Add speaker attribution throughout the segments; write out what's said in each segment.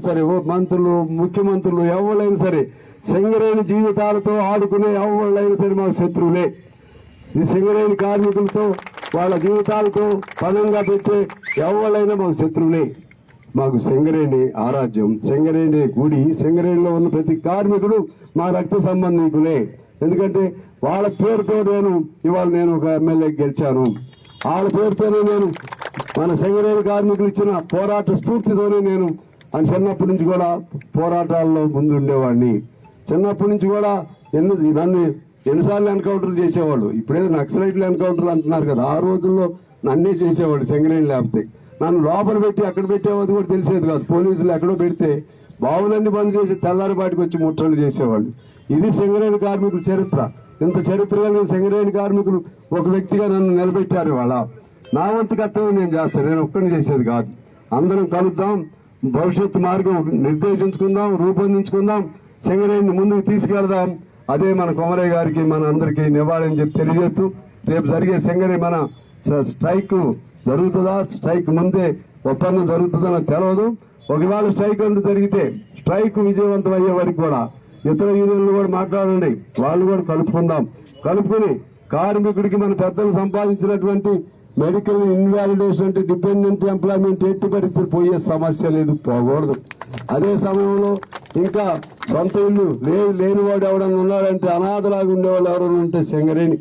Speaker 1: సరే మంత్రులు ముఖ్యమంత్రులు ఎవరైనా సరే సింగరేణి జీవితాలతో ఆడుకునే ఎవరైనా సరే మాకు శత్రువులే. ఈ సింగరేణి కార్మికులతో వాళ్ళ జీవితాలతో పణంగా పెట్టే ఎవరైనా మాకు శత్రువులే. మాకు సింగరేణి ఆరాధ్యం, సింగరేణి గుడి, సింగరేణిలో ఉన్న ప్రతి కార్మికుడు మా రక్త సంబంధికులే. ఎందుకంటే వాళ్ళ పేరుతో ఇవాళ నేను ఒక ఎమ్మెల్యే గెలిచాను. వాళ్ళ పేరుతోనే నేను మన సింగరేణి కార్మికులు ఇచ్చిన పోరాట స్ఫూర్తితోనే నేను చిన్నప్పటి నుంచి కూడా పోరాటాల్లో ముందు ఉండేవాడిని. చిన్నప్పటి నుంచి కూడా నన్ను ఎన్నిసార్లు ఎన్కౌంటర్లు చేసేవాళ్ళు. ఇప్పుడేదో నక్సలైట్లు ఎన్కౌంటర్లు అంటున్నారు కదా, ఆ రోజుల్లో నన్నే చేసేవాళ్ళు. సింగరేణి లేకపోతే నన్ను లోపల పెట్టి అక్కడ పెట్టేవాళ్ళు కూడా తెలిసేది కాదు. పోలీసులు ఎక్కడో పెడితే బావులన్నీ బంద్ చేసి తెల్లారిపాటికి వచ్చి ముట్టలు చేసేవాళ్ళు. ఇది సింగరేణి కార్మికుల చరిత్ర. ఇంత చరిత్ర కలిగిన సింగరేణి కార్మికులు ఒక వ్యక్తిగా నన్ను నిలబెట్టారు. ఇవాళ నా వంతు కర్తవ్యం నేను చేస్తాను, నేను ఒక్కడిని చేసేది కాదు. అందరం కలుద్దాం, భవిష్యత్తు మార్గం నిర్దేశించుకుందాం, రూపొందించుకుందాం, సింగరేణిని ముందుకు తీసుకెళ్దాం. అదే మన కొమరయ్య గారికి మన అందరికీ నివాళని చెప్పి తెలియజేస్తూ, రేపు జరిగే సింగరేణి మన స్ట్రైక్ జరుగుతుందా, స్ట్రైక్ ముందే ఒప్పందం జరుగుతుందా నాకు తెలియదు. ఒకవేళ స్ట్రైక్ అంటూ జరిగితే స్ట్రైక్ విజయవంతం అయ్యే వరకు కూడా ఇతర యూనియన్లు కూడా మాట్లాడండి, వాళ్ళు కూడా కలుపుకుందాం. కలుపుకుని కార్మికుడికి మన పెద్దలు సంపాదించినటువంటి మెడికల్ ఇన్వాలిడేషన్ అంటే డిపెండెంట్ ఎంప్లాయ్మెంట్ ఎట్టి పరిస్థితులు పోయే సమస్య లేదు, పోకూడదు. అదే సమయంలో ఇంకా సొంత ఇల్లు లేనివాడు ఎవడన్నా ఉన్నాడంటే అనాథలాగా ఉండేవాళ్ళు ఎవరైనా ఉంటే సింగరేణి.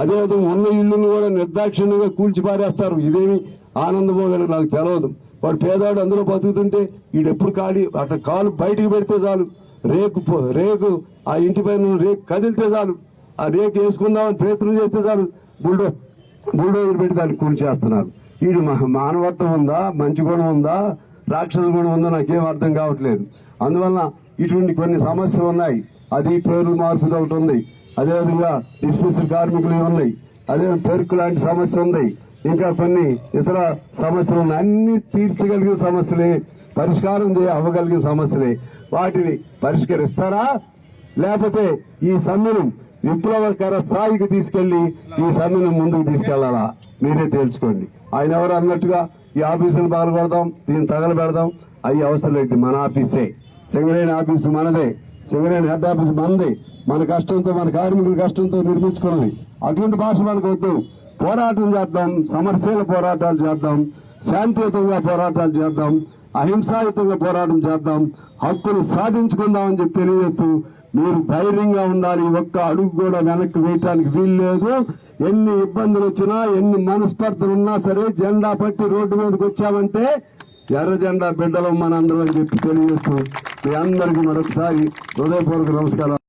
Speaker 1: అదేవిధంగా ఉన్న ఇల్లును కూడా నిర్దాక్షిణ్యంగా కూల్చిపారేస్తారు. ఇదేమి ఆనందమోగలి నాకు తెలియదు. వాడు పేదవాడు అందులో బతుకుతుంటే వీడెప్పుడు అట్లా కాలు బయటికి పెడితే చాలు, రేకు ఆ ఇంటి పైన రేకు కదిలితే చాలు, ఆ రేకు వేసుకుందామని ప్రయత్నం చేస్తే చాలు బుల్డోజర్ పెట్టి దాన్ని కూల్చేస్తున్నారు. వీడు మానవత్వం ఉందా, మంచి గుణం ఉందా, రాక్షస గుణం ఉందా నాకేం అర్థం కావట్లేదు. అందువల్ల ఇటువంటి కొన్ని సమస్యలు ఉన్నాయి. అది పేర్లు మార్పుది ఒకటి ఉంది, అదేవిధంగా డిస్మిస్డ్ కార్మికులు ఉన్నాయి, అదే పెరుకు లాంటి సమస్య ఉంది, ఇంకా కొన్ని ఇతర సమస్యలు ఉన్నాయి. అన్ని తీర్చగలిగిన సమస్యలే, పరిష్కారం అవ్వగలిగిన సమస్యలే. వాటిని పరిష్కరిస్తారా లేకపోతే ఈ సమ్మెను విప్లవకర స్థాయికి తీసుకెళ్లి ఈ సమ్మెను ముందుకు తీసుకెళ్లాలా మీరే తేల్చుకోండి. ఆయన ఎవరు అన్నట్టుగా ఈ ఆఫీసులు పాల్గొడదాం, దీన్ని తగలబెడదాం, అవి అవసరం లేదు. మన ఆఫీసే, సింగరేణి ఆఫీసు మనదే, సింగరేణి హెడ్ ఆఫీస్ మనదే. మన కష్టంతో, మన కార్మికుల కష్టంతో నిర్మించుకున్నది. అటువంటి భాష మనకు వద్దు. పోరాటం చేద్దాం, సమరశీల పోరాటాలు చేద్దాం, శాంతియుతంగా పోరాటాలు చేద్దాం, అహింసాయుతంగా పోరాటం చేద్దాం, హక్కులు సాధించుకుందామని చెప్పి తెలియజేస్తూ మీరు ధైర్యంగా ఉండాలి. ఒక్క అడుగు కూడా వెనక్కి వేయటానికి వీలు లేదు. ఎన్ని ఇబ్బందులు వచ్చినా, ఎన్ని మనస్పర్ధలు ఉన్నా సరే జెండా పట్టి రోడ్డు మీదకి వచ్చామంటే ఎర్ర జెండా బిడ్డలం మనందరం అని చెప్పి తెలియజేస్తూ మీ అందరికీ మరొకసారి హృదయపూర్వక నమస్కారం.